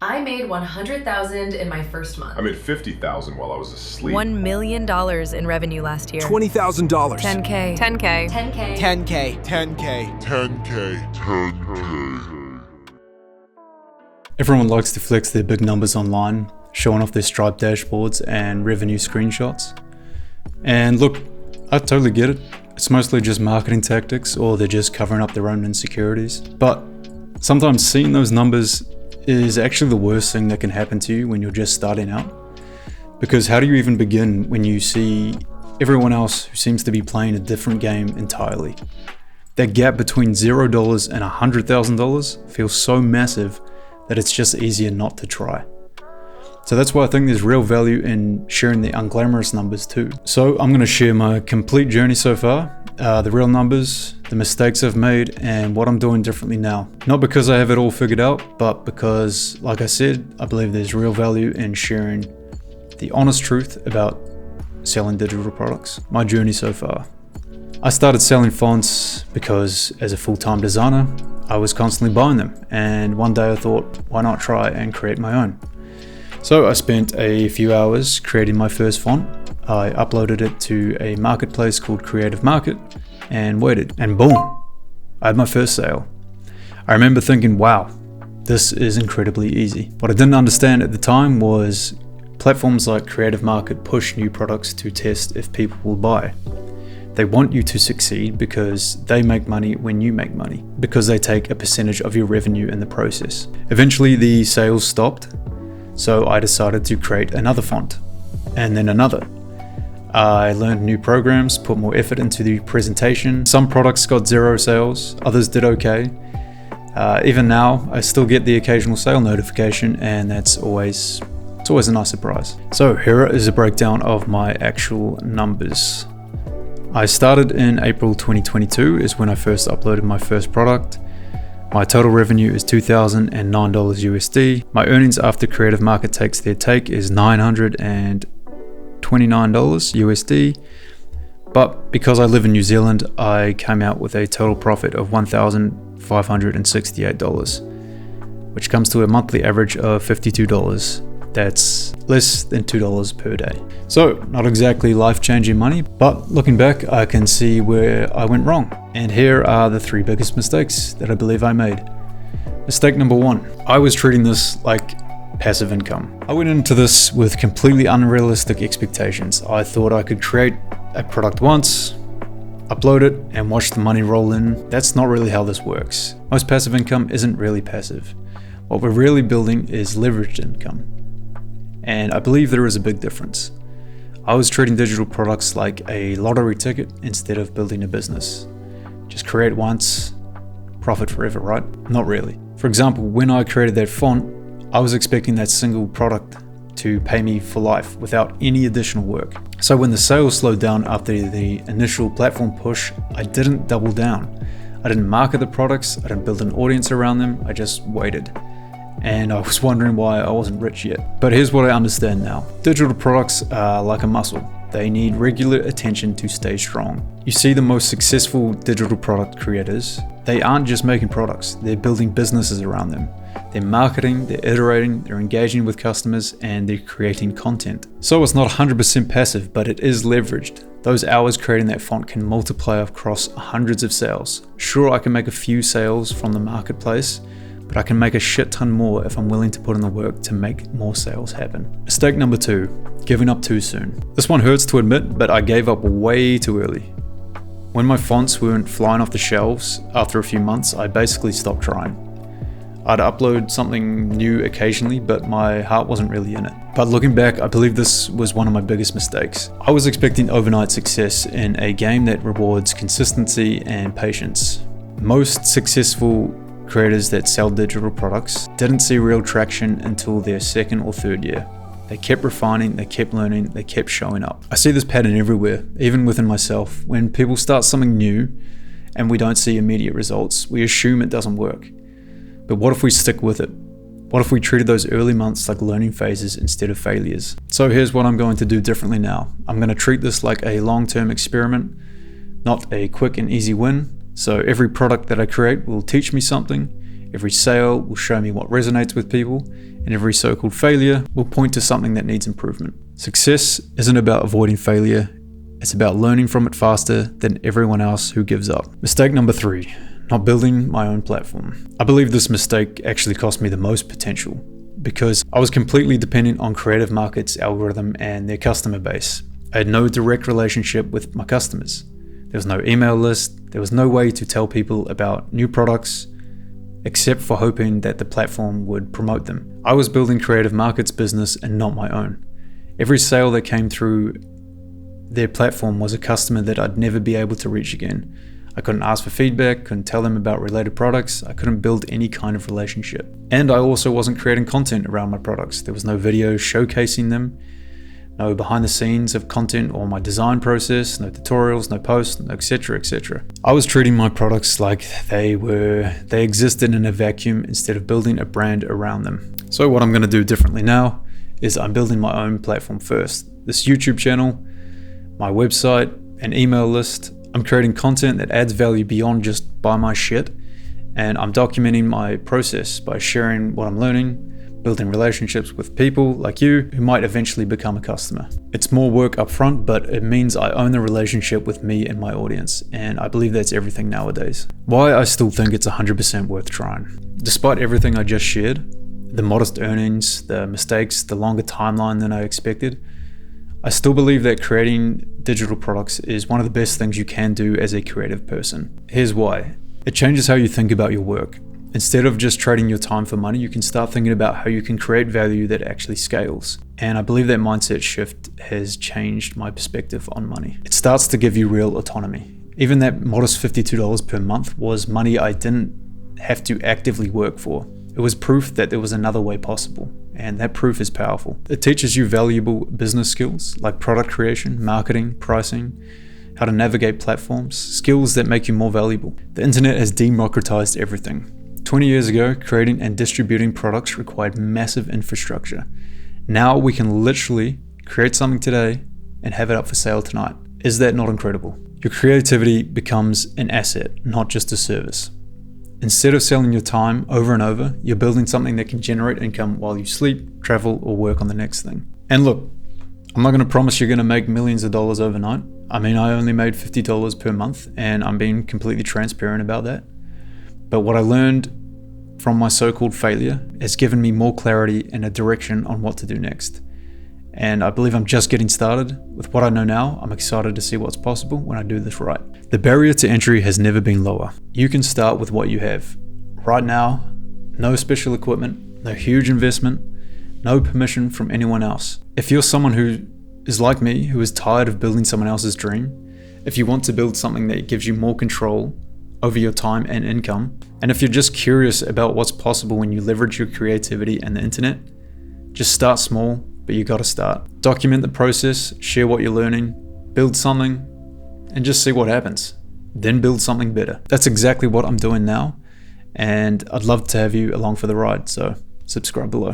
I made $100,000 in my first month. I made $50,000 while I was asleep. $1 million in revenue last year. $20,000. $10K. $10K. $10K. $10K. $10K. $10K. Everyone likes to flex their big numbers online, showing off their Stripe dashboards and revenue screenshots. And look, I totally get it. It's mostly just marketing tactics, or they're just covering up their own insecurities. But sometimes seeing those numbers is actually the worst thing that can happen to you when you're just starting out. Because how do you even begin when you see everyone else who seems to be playing a different game entirely? That gap between $0 and $100,000 feels so massive that it's just easier not to try. So that's why I think there's real value in sharing the unglamorous numbers too. So I'm going to share my complete journey so far, the real numbers, the mistakes I've made, and what I'm doing differently now. Not because I have it all figured out, but because, like I said, I believe there's real value in sharing the honest truth about selling digital products. My journey so far. I started selling fonts because as a full-time designer, I was constantly buying them, and one day I thought, why not try and create my own? So I spent a few hours creating my first font. I uploaded it to a marketplace called Creative Market and waited, and boom, I had my first sale. I remember thinking, wow, this is incredibly easy. What I didn't understand at the time was platforms like Creative Market push new products to test if people will buy. They want you to succeed because they make money when you make money, because they take a percentage of your revenue in the process. Eventually the sales stopped, so I decided to create another font, and then another. I learned new programs, put more effort into the presentation. Some products got 0 sales, others did okay. Even now, I still get the occasional sale notification, and it's always a nice surprise. So here is a breakdown of my actual numbers. I started in April 2022 is when I first uploaded my first product. My total revenue is $2,009 USD. My earnings after Creative Market takes their take is $929 USD. But because I live in New Zealand, I came out with a total profit of $1,568, which comes to a monthly average of $52. That's less than $2 per day. So not exactly life-changing money, but looking back, I can see where I went wrong. And here are the 3 biggest mistakes that I believe I made. Mistake number 1, I was treating this like passive income. I went into this with completely unrealistic expectations. I thought I could create a product once, upload it, and watch the money roll in. That's not really how this works. Most passive income isn't really passive. What we're really building is leveraged income. And I believe there is a big difference. I was treating digital products like a lottery ticket instead of building a business. Just create once, profit forever, right? Not really. For example, when I created that font, I was expecting that single product to pay me for life without any additional work. So when the sales slowed down after the initial platform push, I didn't double down. I didn't market the products, I didn't build an audience around them, I just waited. And I was wondering why I wasn't rich yet. But here's what I understand now. Digital products are like a muscle. They need regular attention to stay strong. You see the most successful digital product creators, they aren't just making products, they're building businesses around them. They're marketing, they're iterating, they're engaging with customers, and they're creating content. So it's not 100% passive, but it is leveraged. Those hours creating that font can multiply across hundreds of sales. Sure, I can make a few sales from the marketplace, but I can make a shit ton more if I'm willing to put in the work to make more sales happen. Mistake number 2, giving up too soon. This one hurts to admit, but I gave up way too early. When my fonts weren't flying off the shelves, after a few months, I basically stopped trying. I'd upload something new occasionally, but my heart wasn't really in it. But looking back, I believe this was one of my biggest mistakes. I was expecting overnight success in a game that rewards consistency and patience. Most successful creators that sell digital products didn't see real traction until their 2nd or 3rd year. They kept refining, they kept learning, they kept showing up. I see this pattern everywhere, even within myself. When people start something new and we don't see immediate results, we assume it doesn't work. But what if we stick with it? What if we treated those early months like learning phases instead of failures? So here's what I'm going to do differently now. I'm going to treat this like a long-term experiment, not a quick and easy win. So every product that I create will teach me something. Every sale will show me what resonates with people, and every so-called failure will point to something that needs improvement. Success isn't about avoiding failure, it's about learning from it faster than everyone else who gives up. Mistake number 3, not building my own platform. I believe this mistake actually cost me the most potential because I was completely dependent on Creative Market's algorithm and their customer base. I had no direct relationship with my customers. There was no email list, there was no way to tell people about new products, except for hoping that the platform would promote them. I was building Creative Market's business and not my own. Every sale that came through their platform was a customer that I'd never be able to reach again. I couldn't ask for feedback, couldn't tell them about related products, I couldn't build any kind of relationship. And I also wasn't creating content around my products. There was no videos showcasing them, no behind the scenes of content or my design process, no tutorials, no posts, etc, etc. I was treating my products like they existed in a vacuum instead of building a brand around them. So what I'm going to do differently now is I'm building my own platform first. This YouTube channel, my website, an email list. I'm creating content that adds value beyond just buy my shit, and I'm documenting my process by sharing what I'm learning, building relationships with people like you who might eventually become a customer. It's more work up front, but it means I own the relationship with me and my audience, and I believe that's everything nowadays. Why I still think it's 100% worth trying. Despite everything I just shared, the modest earnings, the mistakes, the longer timeline than I expected, I still believe that creating digital products is one of the best things you can do as a creative person. Here's why. It changes how you think about your work. Instead of just trading your time for money, you can start thinking about how you can create value that actually scales. And I believe that mindset shift has changed my perspective on money. It starts to give you real autonomy. Even that modest $52 per month was money I didn't have to actively work for. It was proof that there was another way possible. And that proof is powerful. It teaches you valuable business skills like product creation, marketing, pricing, how to navigate platforms, skills that make you more valuable. The internet has democratized everything. 20 years ago, creating and distributing products required massive infrastructure. Now we can literally create something today and have it up for sale tonight. Is that not incredible? Your creativity becomes an asset, not just a service. Instead of selling your time over and over, you're building something that can generate income while you sleep, travel, or work on the next thing. And look, I'm not going to promise you're going to make millions of dollars overnight. I mean, I only made $50 per month, and I'm being completely transparent about that. But what I learned from my so-called failure has given me more clarity and a direction on what to do next. And I believe I'm just getting started. With what I know now, I'm excited to see what's possible when I do this right. The barrier to entry has never been lower. You can start with what you have. Right now, no special equipment, no huge investment, no permission from anyone else. If you're someone who is like me, who is tired of building someone else's dream, if you want to build something that gives you more control over your time and income, and if you're just curious about what's possible when you leverage your creativity and the internet, just start small, but you gotta start. Document the process, share what you're learning, build something, and just see what happens. Then build something better. That's exactly what I'm doing now, and I'd love to have you along for the ride, so subscribe below.